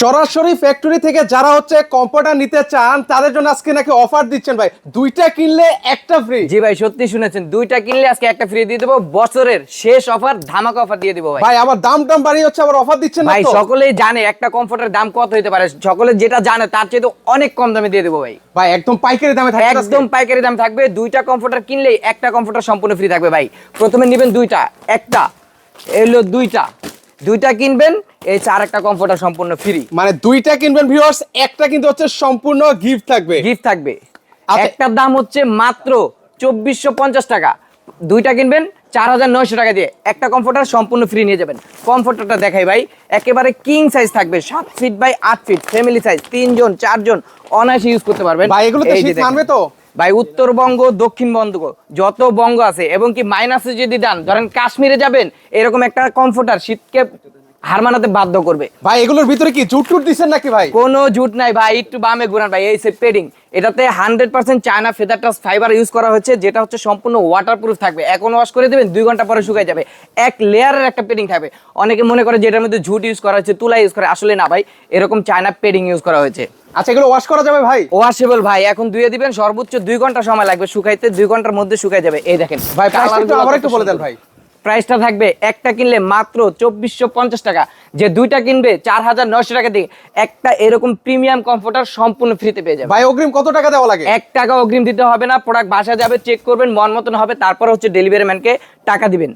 সরাসরি ফ্যাক্টরি থেকে যারা হচ্ছে কম্পিউটার নিতে চান তাদের জন্য আজকে নাকি অফার দিচ্ছেন ভাই, দুইটা কিনলে একটা ফ্রি। জি ভাই, সত্যি শুনেছেন, দুইটা কিনলে আজকে একটা ফ্রি দিয়ে দেবো। বছরের শেষ অফার, ধামাকা অফার দিয়ে দেবো ভাই। ভাই আবার দাম বাড়িয়ে হচ্ছে, আবার অফার দিচ্ছেন না ভাই তো? সকলেই জানে একটা কমফোর্টের দাম কত হতে পারে, সকলে যেটা জানে তার চেয়ে তো অনেক কম দামে দিয়ে দেবো ভাই। ভাই একদম পাইকারি দামে থাকবে, একদম পাইকারি দাম থাকবে। দুইটা কমফোর্টার কিনলেই একটা কমফোর্টার সম্পূর্ণ ফ্রি থাকবে ভাই। প্রথমে নেবেন দুইটা, একটা এলো দুইটা, দুইটা কিনবেন এই চার একটা কমফোর্টার সম্পূর্ণ ফ্রি। মানে দুইটা কিনবেন ভিউয়ার্স, একটা কিন্তু হচ্ছে সম্পূর্ণ গিফট থাকবে। গিফট থাকবে। আচ্ছা। একটার দাম হচ্ছে মাত্র 2450 টাকা, দুইটা কিনবেন 4900 টাকা দিয়ে একটা কমফোর্টার সম্পূর্ণ ফ্রি নিয়ে যাবেন। কমফোর্টারটা দেখাই ভাই, একেবারে কিং সাইজ থাকবে, 7 feet by 8 feet, family size, 3 জন 4 জন অনায়াসে ইউজ করতে পারবেন। ভাই এগুলোতে এই যে শীত দেখেন। মানবে তো? ভাই উত্তরবঙ্গ, দক্ষিণবঙ্গ যত বঙ্গ আছে, এবং কি মাইনাসে যদি যান, ধরেন কাশ্মীরে যাবেন, এরকম একটা কমফোর্টার শীতকে হার মানাতে বাধ্য করবে। ভাই এগুলোর ভিতরে কি জুট টুট দিচ্ছেন নাকি ভাই? কোনো জুট নাই ভাই, একটু বামে ঘুরান ভাই। এই সে পেডিং, এটাতে 100% China feather touch fibre use করা হয়েছে, যেটা হচ্ছে সম্পূর্ণ ওয়াটারপ্রুফ থাকবে। এখন ওয়াশ করে দেবেন 2 ঘন্টা পরে শুকায় যাবে। এক লেয়ারের একটা পেডিং থাকবে। অনেকে মনে করে যে এটার মধ্যে ঝুট ইউজ করা হয়েছে, তুলা ইউজ করে, আসলে না ভাই, এরকম চায়না পেডিং ইউজ করা হয়েছে। আচ্ছা এগুলো ওয়াশ করা যাবে ভাই? ওয়াশেবল ভাই, এখন ধুয়ে দিবেন, সর্বোচ্চ 2 ঘন্টা সময় লাগবে শুকাইতে, 2 ঘন্টার মধ্যে শুকায় যাবে। এই দেখেন ভাই প্রাইসটা একটু আবার একটু বলে দেন ভাই। প্রাইসটা থাকবে একটা কিনলে মাত্র 2450 টাকা, যে দুইটা কিনবে 4900 টাকা দিয়ে একটা এরকম প্রিমিয়াম কমফোর্টার সম্পূর্ণ ফ্রিতে পেয়ে যাবে। ভাই অগ্রিম কত টাকা দেওয়া লাগে? 1 টাকা অগ্রিম দিতে হবে না, প্রোডাক্ট বাসা যাবে, চেক করবেন, মন মতন হবে, তারপর হচ্ছে ডেলিভারি ম্যানকে টাকা দিবেন।